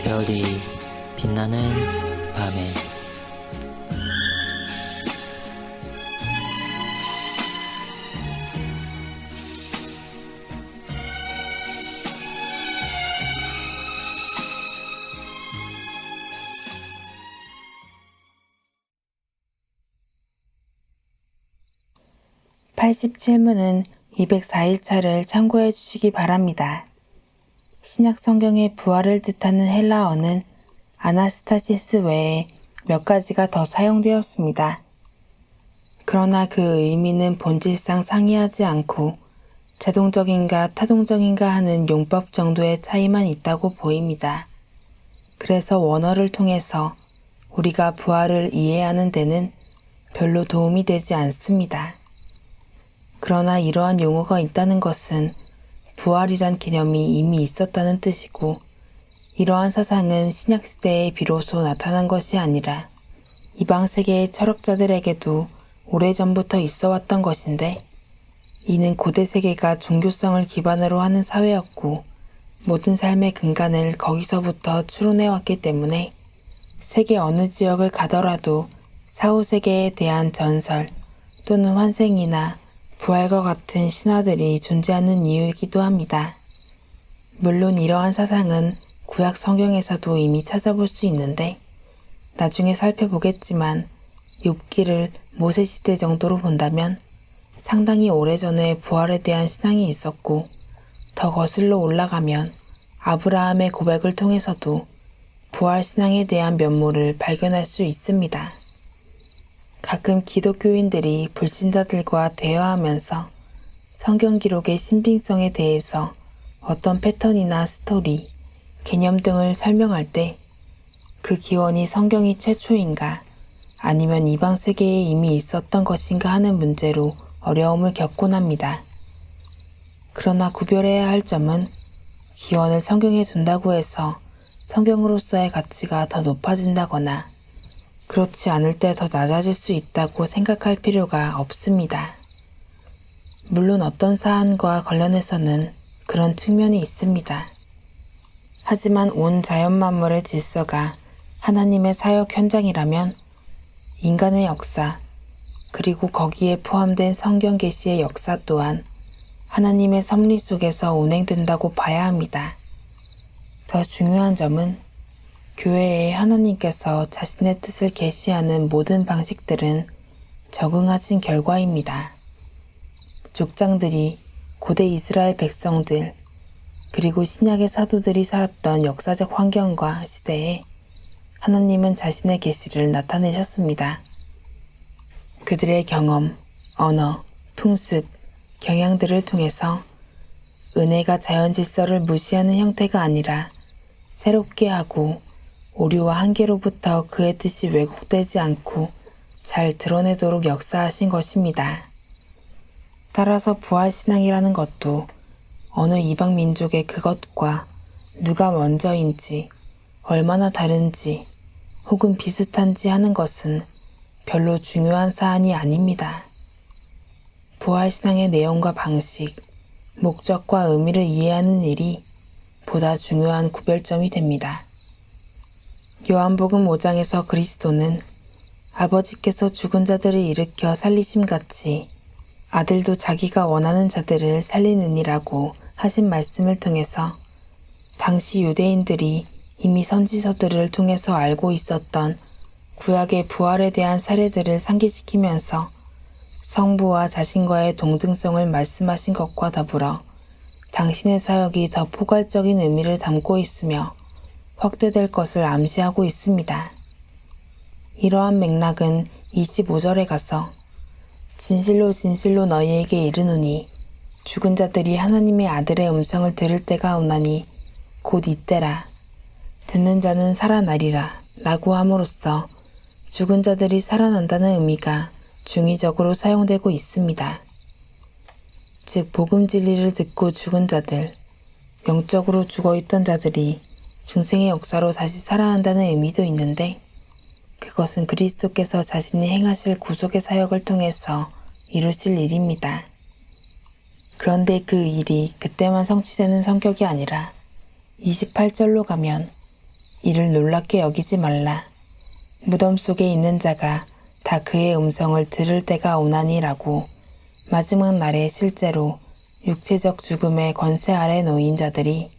별이 빛나는 밤에 (87문은) 204일차를 참고해 주시기 바랍니다. 신약 성경의 부활을 뜻하는 헬라어는 아나스타시스 외에 몇 가지가 더 사용되었습니다. 그러나 그 의미는 본질상 상이하지 않고 자동적인가 타동적인가 하는 용법 정도의 차이만 있다고 보입니다. 그래서 원어를 통해서 우리가 부활을 이해하는 데는 별로 도움이 되지 않습니다. 그러나 이러한 용어가 있다는 것은 부활이란 개념이 이미 있었다는 뜻이고, 이러한 사상은 신약시대에 비로소 나타난 것이 아니라 이방세계의 철학자들에게도 오래전부터 있어왔던 것인데, 이는 고대 세계가 종교성을 기반으로 하는 사회였고 모든 삶의 근간을 거기서부터 추론해왔기 때문에 세계 어느 지역을 가더라도 사후세계에 대한 전설 또는 환생이나 부활과 같은 신화들이 존재하는 이유이기도 합니다. 물론 이러한 사상은 구약 성경에서도 이미 찾아볼 수 있는데, 나중에 살펴보겠지만 욥기를 모세시대 정도로 본다면 상당히 오래전에 부활에 대한 신앙이 있었고, 더 거슬러 올라가면 아브라함의 고백을 통해서도 부활 신앙에 대한 면모를 발견할 수 있습니다. 가끔 기독교인들이 불신자들과 대화하면서 성경 기록의 신빙성에 대해서 어떤 패턴이나 스토리, 개념 등을 설명할 때 그 기원이 성경이 최초인가 아니면 이방 세계에 이미 있었던 것인가 하는 문제로 어려움을 겪곤 합니다. 그러나 구별해야 할 점은 기원을 성경에 둔다고 해서 성경으로서의 가치가 더 높아진다거나 그렇지 않을 때 더 낮아질 수 있다고 생각할 필요가 없습니다. 물론 어떤 사안과 관련해서는 그런 측면이 있습니다. 하지만 온 자연 만물의 질서가 하나님의 사역 현장이라면 인간의 역사, 그리고 거기에 포함된 성경 계시의 역사 또한 하나님의 섭리 속에서 운행된다고 봐야 합니다. 더 중요한 점은 교회에 하나님께서 자신의 뜻을 계시하는 모든 방식들은 적응하신 결과입니다. 족장들이 고대 이스라엘 백성들, 그리고 신약의 사도들이 살았던 역사적 환경과 시대에 하나님은 자신의 계시를 나타내셨습니다. 그들의 경험, 언어, 풍습, 경향들을 통해서 은혜가 자연 질서를 무시하는 형태가 아니라 새롭게 하고 오류와 한계로부터 그의 뜻이 왜곡되지 않고 잘 드러내도록 역사하신 것입니다. 따라서 부활신앙이라는 것도 어느 이방 민족의 그것과 누가 먼저인지, 얼마나 다른지, 혹은 비슷한지 하는 것은 별로 중요한 사안이 아닙니다. 부활신앙의 내용과 방식, 목적과 의미를 이해하는 일이 보다 중요한 구별점이 됩니다. 요한복음 5장에서 그리스도는 아버지께서 죽은 자들을 일으켜 살리심같이 아들도 자기가 원하는 자들을 살리느니라고 하신 말씀을 통해서 당시 유대인들이 이미 선지서들을 통해서 알고 있었던 구약의 부활에 대한 사례들을 상기시키면서 성부와 자신과의 동등성을 말씀하신 것과 더불어 당신의 사역이 더 포괄적인 의미를 담고 있으며 확대될 것을 암시하고 있습니다. 이러한 맥락은 25절에 가서 진실로 진실로 너희에게 이르노니 죽은 자들이 하나님의 아들의 음성을 들을 때가 오나니 곧 이때라. 듣는 자는 살아나리라 라고 함으로써 죽은 자들이 살아난다는 의미가 중의적으로 사용되고 있습니다. 즉 복음 진리를 듣고 죽은 자들, 영적으로 죽어있던 자들이 중생의 역사로 다시 살아난다는 의미도 있는데, 그것은 그리스도께서 자신이 행하실 구속의 사역을 통해서 이루실 일입니다. 그런데 그 일이 그때만 성취되는 성격이 아니라 28절로 가면 이를 놀랍게 여기지 말라. 무덤 속에 있는 자가 다 그의 음성을 들을 때가 오나니라고. 마지막 날에 실제로 육체적 죽음의 권세 아래 놓인 자들이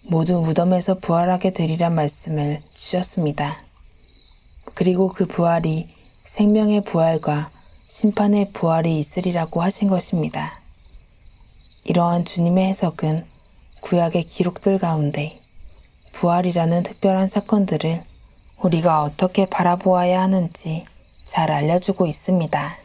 모두 무덤에서 부활하게 되리란 말씀을 주셨습니다. 그리고 그 부활이 생명의 부활과 심판의 부활이 있으리라고 하신 것입니다. 이러한 주님의 해석은 구약의 기록들 가운데 부활이라는 특별한 사건들을 우리가 어떻게 바라보아야 하는지 잘 알려주고 있습니다.